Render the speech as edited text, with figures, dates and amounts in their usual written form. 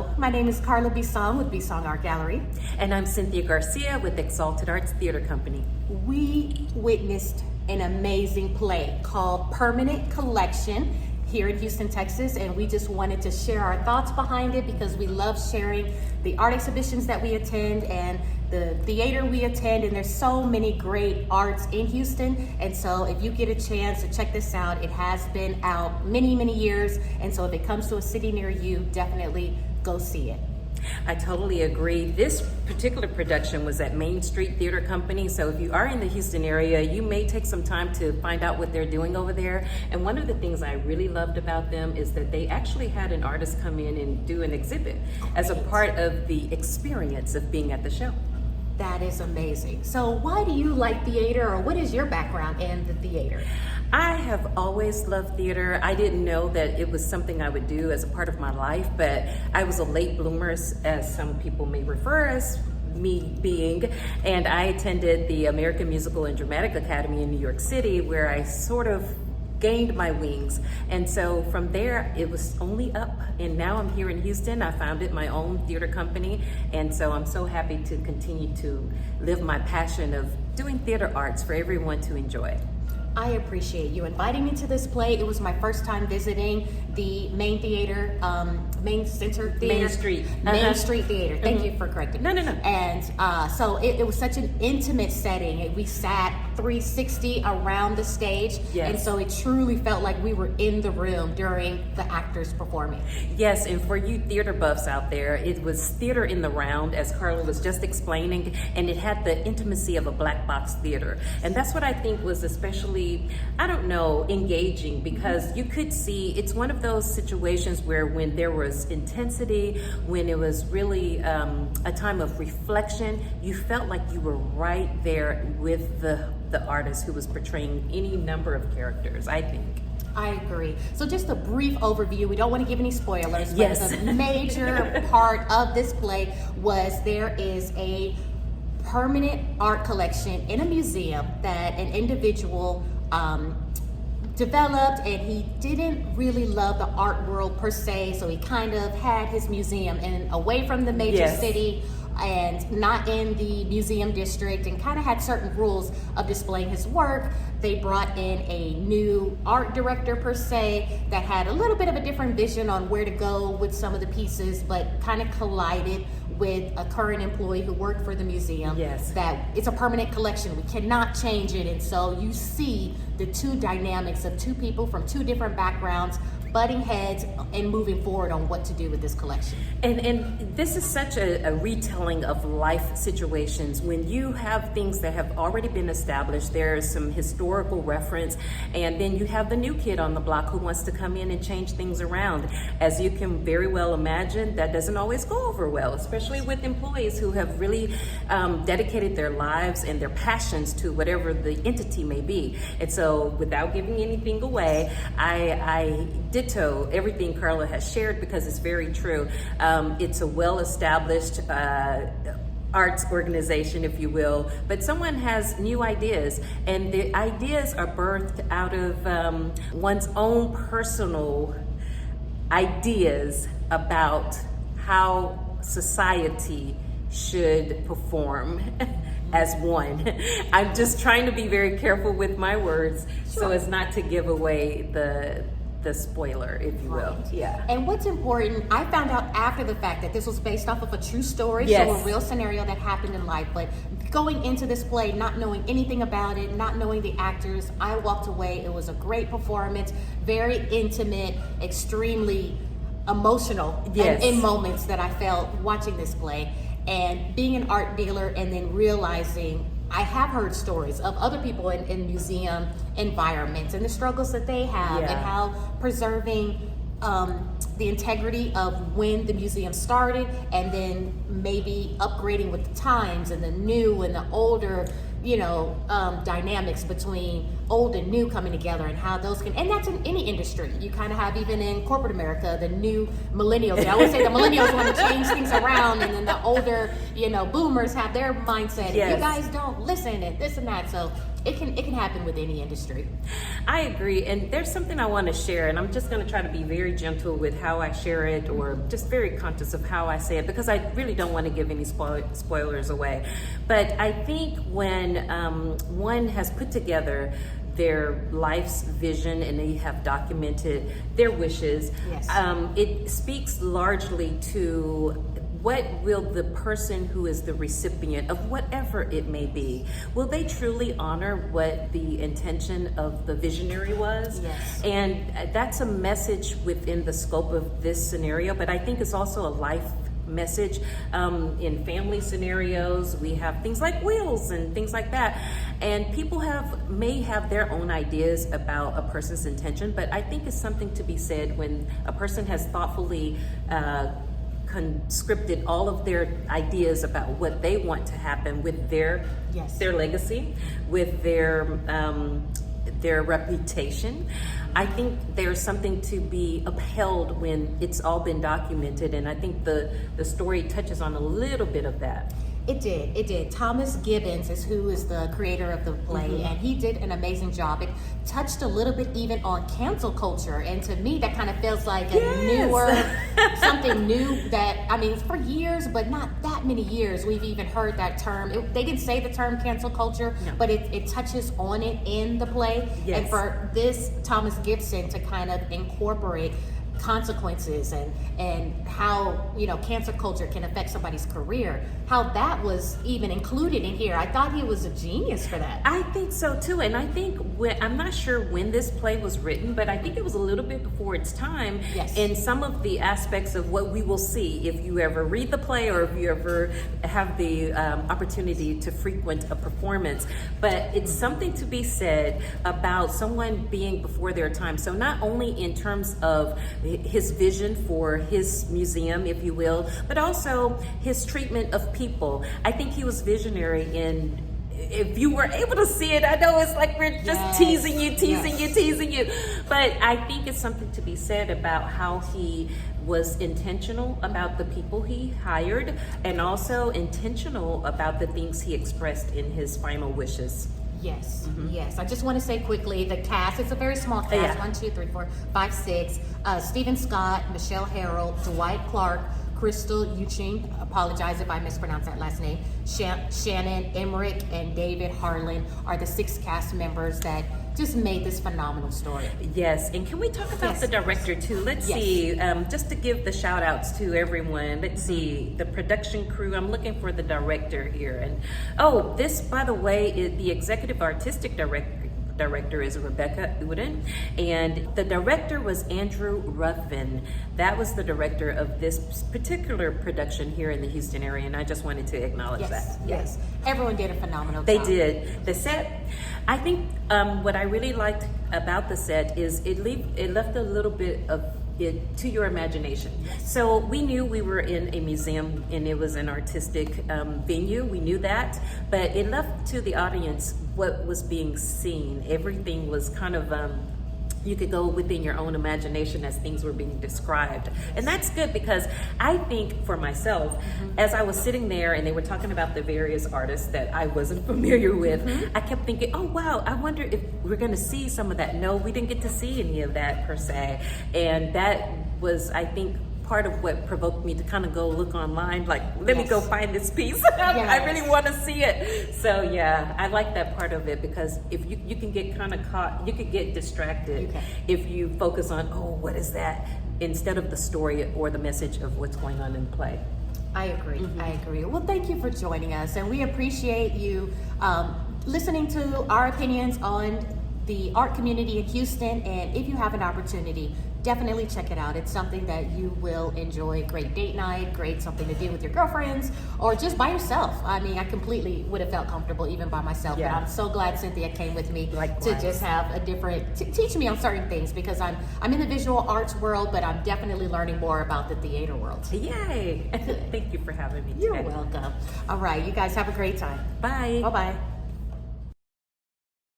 Hello, my name is Carla Bisong with Bisong Art Gallery. And I'm Cynthia Garcia with Exalted Arts Theater Company. We witnessed an amazing play called Permanent Collection here in Houston, Texas, and we just wanted to share our thoughts behind it because we love sharing the art exhibitions that we attend and the theater we attend, and there's so many great arts in Houston. And so if you get a chance to check this out, it has been out many years, and so if it comes to a city near you, definitely go see it. I totally agree. This particular production was at Main Street Theater Company, so if you are in the Houston area, you may take some time to find out what they're doing over there. And one of the things I really loved about them is that they actually had an artist come in and do an exhibit as a part of the experience of being at the show. That is amazing. So why do you like theater, or what is your background in the theater? I have always loved theater. I didn't know that it was something I would do as a part of my life, but I was a late bloomer, as some people may refer as me being, and I attended the American Musical and Dramatic Academy in New York City, where I sort of gained my wings. And so from there, it was only up. And now I'm here in Houston. I founded my own theater company. And so I'm so happy to continue to live my passion of doing theater arts for everyone to enjoy. I appreciate you inviting me to this play. It was my first time visiting the main theater, main center theater. Main Street. Main Street Theater. Thank you for correcting me. No. And so it was such an intimate setting. We sat 360 around the stage. Yes. And so it truly felt like we were in the room during the actors performing. Yes, and for you theater buffs out there, it was theater in the round, as Carla was just explaining, and it had the intimacy of a black box theater. And that's what I think was especially, I don't know, engaging, because you could see, it's one of those situations where when there was intensity, when it was really a time of reflection, you felt like you were right there with the artist who was portraying any number of characters, I think. I agree. So just a brief overview. We don't want to give any spoilers, but Yes. the major part of this play was there is a permanent art collection in a museum that an individual developed, and he didn't really love the art world per se, so he kind of had his museum and away from the major Yes. city and not in the museum district, and kind of had certain rules of displaying his work. They brought in a new art director per se that had a little bit of a different vision on where to go with some of the pieces, but kind of collided with a current employee who worked for the museum. Yes. That it's a permanent collection, we cannot change it. And so you see the two dynamics of two people from two different backgrounds butting heads and moving forward on what to do with this collection. And this is such a retelling of life situations. When you have things that have already been established, there's some historical reference, and then you have the new kid on the block who wants to come in and change things around. As you can very well imagine, that doesn't always go over well, especially with employees who have really dedicated their lives and their passions to whatever the entity may be. And so without giving anything away, I ditto everything Carla has shared because it's very true. It's a well-established arts organization, if you will, but someone has new ideas, and the ideas are birthed out of one's own personal ideas about how society should perform as one. I'm just trying to be very careful with my words so as not to give away the spoiler, if you will. Right. Yeah. And what's important, I found out after the fact that this was based off of a true story, Yes. so a real scenario that happened in life. But going into this play, not knowing anything about it, not knowing the actors, I walked away. It was a great performance, very intimate, extremely emotional Yes. in moments that I felt watching this play. And being an art dealer and then realizing I have heard stories of other people in museum environments and the struggles that they have, Yeah. and how preserving the integrity of when the museum started, and then maybe upgrading with the times and the new and the older, dynamics between old and new coming together, and how those can, and that's in any industry. You kind of have, even in corporate America, the new millennials. I always say the millennials want to change things around, and then the older, boomers have their mindset. Yes. You guys don't listen and this and that. So it can happen with any industry. I agree, and there's something I want to share, and I'm just going to try to be very gentle with how I share it, or just very conscious of how I say it, because I really don't want to give any spoilers away. But I think when one has put together their life's vision and they have documented their wishes, Yes. It speaks largely to what will the person who is the recipient of whatever it may be, will they truly honor what the intention of the visionary was? Yes. And that's a message within the scope of this scenario, but I think it's also a life message. In family scenarios, we have things like wills and things like that, and people may have their own ideas about a person's intention, but I think it's something to be said when a person has thoughtfully conscripted all of their ideas about what they want to happen with their Yes. their legacy, with their reputation. I think there's something to be upheld when it's all been documented, and I think the story touches on a little bit of that. It did. Thomas Gibbons is who is the creator of the play, and he did an amazing job. It touched a little bit even on cancel culture, and to me that kind of feels like a newer, something new that, I mean, for years, but not that many years, we've even heard that term. They didn't say the term cancel culture, No. but it touches on it in the play. Yes. And for this Thomas Gibson to kind of incorporate consequences and how, you know, cancer culture can affect somebody's career, how that was even included in here. I thought he was a genius for that. I think so too, and I think I'm not sure when this play was written, but I think it was a little bit before its time. Yes. In some of the aspects of what we will see if you ever read the play or if you ever have the opportunity to frequent a performance. But it's something to be said about someone being before their time. So not only in terms of his vision for his museum, if you will, but also his treatment of people. I think he was visionary in, if you were able to see it, I know it's like we're just Yes. teasing you, Yes. but I think it's something to be said about how he was intentional about the people he hired, and also intentional about the things he expressed in his final wishes. Yes, yes. I just want to say quickly, the cast, it's a very small cast, Yeah. 1, 2, 3, 4, 5, 6. Stephen Scott, Michelle Harrell, Dwight Clark, Crystal Euching, apologize if I mispronounce that last name, Shannon Emmerich, and David Harlan are the 6 cast members that just made this phenomenal story. Yes, and can we talk about Yes. the director too? Let's Yes. see, just to give the shout outs to everyone. Let's see, the production crew. I'm looking for the director here. And oh, this, by the way, is the executive artistic director is Rebecca Uden, and the director was Andrew Ruthven. That was the director of this particular production here in the Houston area, and I just wanted to acknowledge Yes, that. yes. Everyone did a phenomenal They job. did. The set, I think what I really liked about the set is it left a little bit of it to your imagination. So we knew we were in a museum and it was an artistic venue. We knew that, but it left to the audience what was being seen. Everything was kind of you could go within your own imagination as things were being described. And that's good, because I think for myself, as I was sitting there and they were talking about the various artists that I wasn't familiar with, I kept thinking, oh wow, I wonder if we're gonna see some of that. No, we didn't get to see any of that per se. And that was, I think, part of what provoked me to kind of go look online, like, let me go find this piece. I really want to see it. So yeah, I like that part of it, because if you can get kind of caught, you could get distracted if you focus on, oh, what is that, instead of the story or the message of what's going on in the play. I agree. I agree. Well, thank you for joining us, and we appreciate you listening to our opinions on the art community in Houston. And if you have an opportunity, definitely check it out. It's something that you will enjoy. Great date night, great something to do with your girlfriends or just by yourself. I mean, I completely would have felt comfortable even by myself, but I'm so glad Cynthia came with me to just have a different, teach me on certain things, because I'm in the visual arts world, but I'm definitely learning more about the theater world. Yay! Thank you for having me today. You're welcome. All right, you guys have a great time. Bye. Bye-bye.